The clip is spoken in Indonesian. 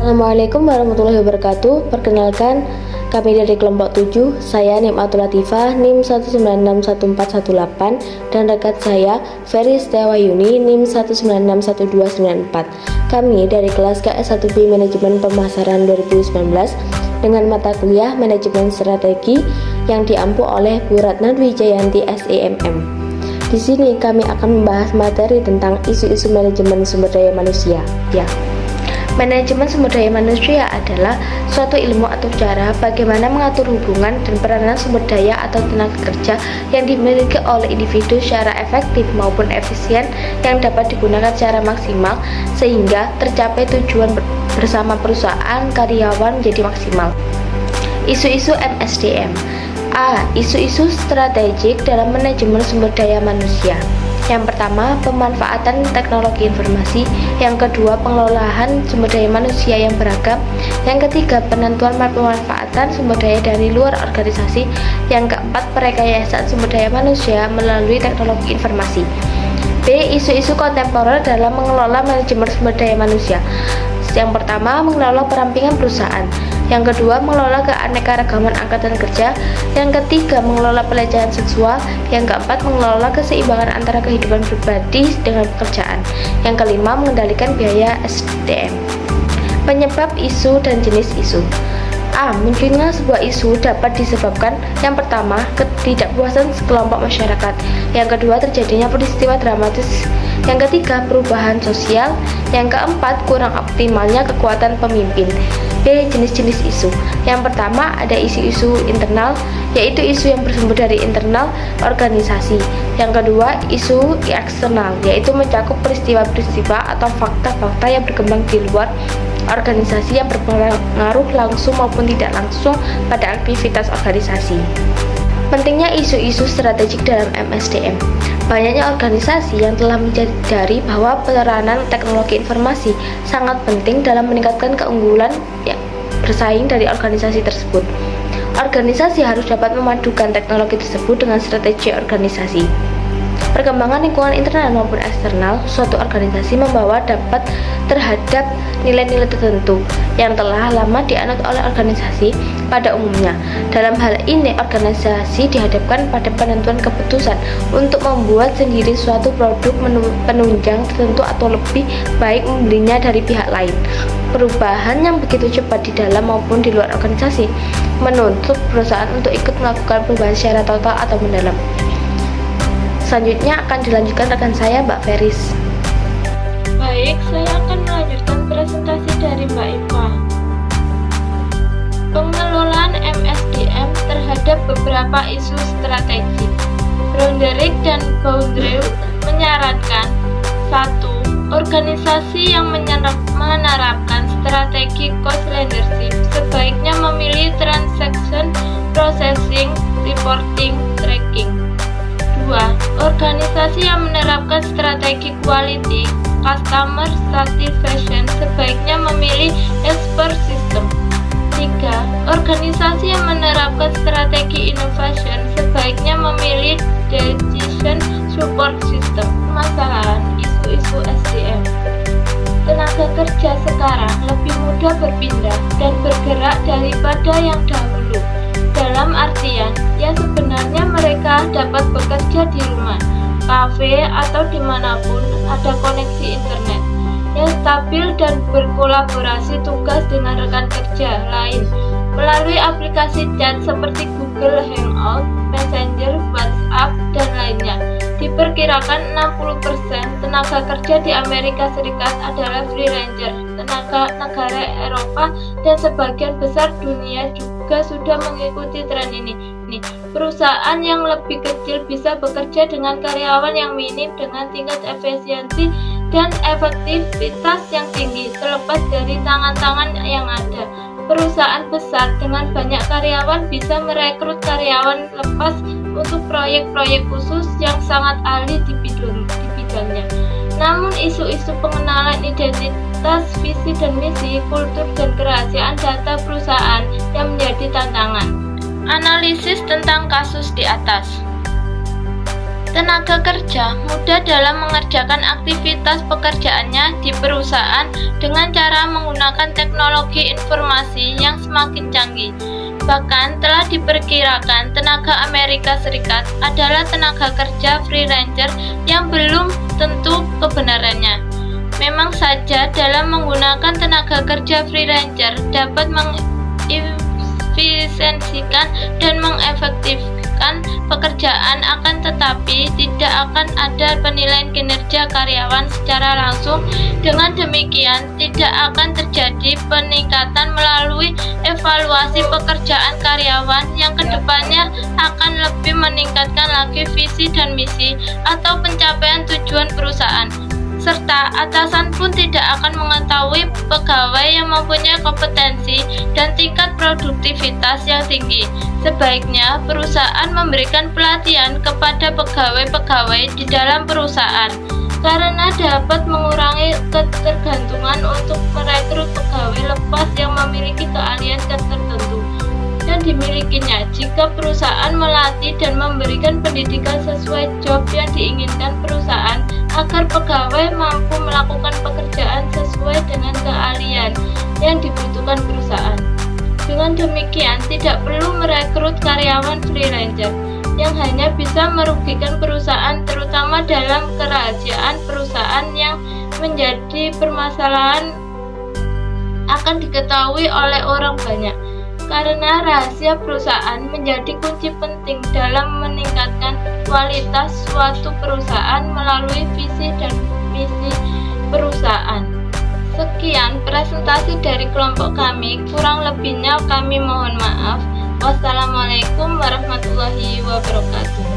Assalamualaikum warahmatullahi wabarakatuh. Perkenalkan, kami dari kelompok 7, saya Nikmatul Latifah, NIM 1961418, dan rekan saya Ferry Setiawahyuni, NIM 1961294. Kami dari kelas KS1B Manajemen Pemasaran 2019 dengan mata kuliah Manajemen Strategi yang diampu oleh Bu Ratna Dwi Jayanti SEMM. Di sini kami akan membahas materi tentang isu-isu manajemen sumber daya manusia. Manajemen sumber daya manusia adalah suatu ilmu atau cara bagaimana mengatur hubungan dan peranan sumber daya atau tenaga kerja yang dimiliki oleh individu secara efektif maupun efisien yang dapat digunakan secara maksimal sehingga tercapai tujuan bersama perusahaan karyawan menjadi maksimal. Isu-isu MSDM. Isu-isu strategik dalam manajemen sumber daya manusia. Yang pertama, pemanfaatan teknologi informasi. Yang kedua, pengelolaan sumber daya manusia yang beragam. Yang ketiga, penentuan pemanfaatan sumber daya dari luar organisasi. Yang keempat, perekayasaan sumber daya manusia melalui teknologi informasi. Isu-isu kontemporer dalam mengelola manajemen sumber daya manusia. Yang pertama, mengelola perampingan perusahaan. Yang kedua, mengelola keanekaragaman angkatan kerja. Yang ketiga, mengelola pelecehan seksual. Yang keempat, mengelola keseimbangan antara kehidupan pribadi dengan pekerjaan. Yang kelima, mengendalikan biaya SDM. Penyebab isu dan jenis isu. Munculnya sebuah isu dapat disebabkan yang pertama, ketidakpuasan sekelompok masyarakat. Yang kedua, terjadinya peristiwa dramatis. Yang ketiga, perubahan sosial. Yang keempat, kurang optimalnya kekuatan pemimpin. Jenis-jenis isu. Yang pertama, ada isu-isu internal, yaitu isu yang bersumber dari internal organisasi. Yang kedua, isu eksternal, yaitu mencakup peristiwa-peristiwa atau fakta-fakta yang berkembang di luar organisasi yang berpengaruh langsung maupun tidak langsung pada aktivitas organisasi. Pentingnya isu-isu strategik dalam MSDM. Banyaknya organisasi yang telah menyadari bahwa peranan teknologi informasi sangat penting dalam meningkatkan keunggulan yang bersaing dari organisasi tersebut. Organisasi harus dapat memadukan teknologi tersebut dengan strategi organisasi. Perkembangan lingkungan internal maupun eksternal suatu organisasi membawa dapat terhadap nilai-nilai tertentu yang telah lama dianut oleh organisasi pada umumnya. Dalam hal ini, organisasi dihadapkan pada penentuan keputusan untuk membuat sendiri suatu produk penunjang tertentu atau lebih baik membelinya dari pihak lain. Perubahan yang begitu cepat di dalam maupun di luar organisasi menuntut perusahaan untuk ikut melakukan perubahan secara total atau mendalam. Selanjutnya akan dilanjutkan rekan saya, Mbak Feris. Baik, saya akan melanjutkan presentasi dari Mbak Eva. Pengelolaan MSDM terhadap beberapa isu strategik. Broderick dan Boudreau menyarankan 1. Organisasi yang menerapkan strategi cost leadership sebaiknya memilih transaction processing, reporting, tracking. 2. Organisasi yang menerapkan strategi quality, customer satisfaction sebaiknya memilih expert system. 3. Organisasi yang menerapkan strategi innovation sebaiknya memilih decision support system. Permasalahan isu-isu SDM. Tenaga kerja sekarang lebih mudah berpindah dan bergerak daripada yang dahulu. Dalam artian, ya sebenarnya mereka dapat bekerja di rumah, kafe, atau dimanapun ada koneksi internet yang stabil dan berkolaborasi tugas dengan rekan kerja lain melalui aplikasi chat seperti Google Hangout, Messenger, WhatsApp, dan lainnya. Diperkirakan 60% tenaga kerja di Amerika Serikat adalah freelancer. Tenaga negara Eropa dan sebagian besar dunia juga sudah mengikuti tren ini. Perusahaan yang lebih kecil bisa bekerja dengan karyawan yang minim dengan tingkat efisiensi dan efektivitas yang tinggi terlepas dari tangan-tangan yang ada. Perusahaan besar dengan banyak karyawan bisa merekrut karyawan lepas untuk proyek-proyek khusus yang sangat ahli di bidangnya. Namun isu-isu pengenalan identitas, visi dan misi, kultur dan kerahasiaan data perusahaan yang menjadi tantangan. Analisis tentang kasus di atas. Tenaga kerja mudah dalam mengerjakan aktivitas pekerjaannya di perusahaan dengan cara menggunakan teknologi informasi yang semakin canggih. Bahkan telah diperkirakan tenaga Amerika Serikat adalah tenaga kerja freelancer yang belum tentu kebenarannya. Memang saja dalam menggunakan tenaga kerja freelancer dapat mengefisiensikan dan mengefektifkan pekerjaan, akan tetapi tidak akan ada penilaian kinerja karyawan secara langsung. Dengan demikian, tidak akan terjadi peningkatan melalui evaluasi pekerjaan karyawan yang kedepannya akan lebih meningkatkan lagi visi dan misi atau pencapaian tujuan perusahaan. Serta atasan pun tidak akan mengetahui pegawai yang mempunyai kompetensi dan tingkat produktivitas yang tinggi. Sebaiknya perusahaan memberikan pelatihan kepada pegawai-pegawai di dalam perusahaan, karena dapat mengurangi ketergantungan untuk merekrut pegawai lepas yang memiliki keahlian tertentu dan dimilikinya. Jika perusahaan melatih dan memberikan pendidikan sesuai job yang diinginkan perusahaan, agar pegawai mampu melakukan pekerjaan sesuai dengan keahlian yang dibutuhkan perusahaan. Dengan demikian, tidak perlu merekrut karyawan freelancer yang hanya bisa merugikan perusahaan, terutama dalam kerahasiaan perusahaan yang menjadi permasalahan akan diketahui oleh orang banyak. Karena rahasia perusahaan menjadi kunci penting dalam meningkatkan kualitas suatu perusahaan melalui visi dan misi perusahaan. Sekian presentasi dari kelompok kami, kurang lebihnya kami mohon maaf. Wassalamualaikum warahmatullahi wabarakatuh.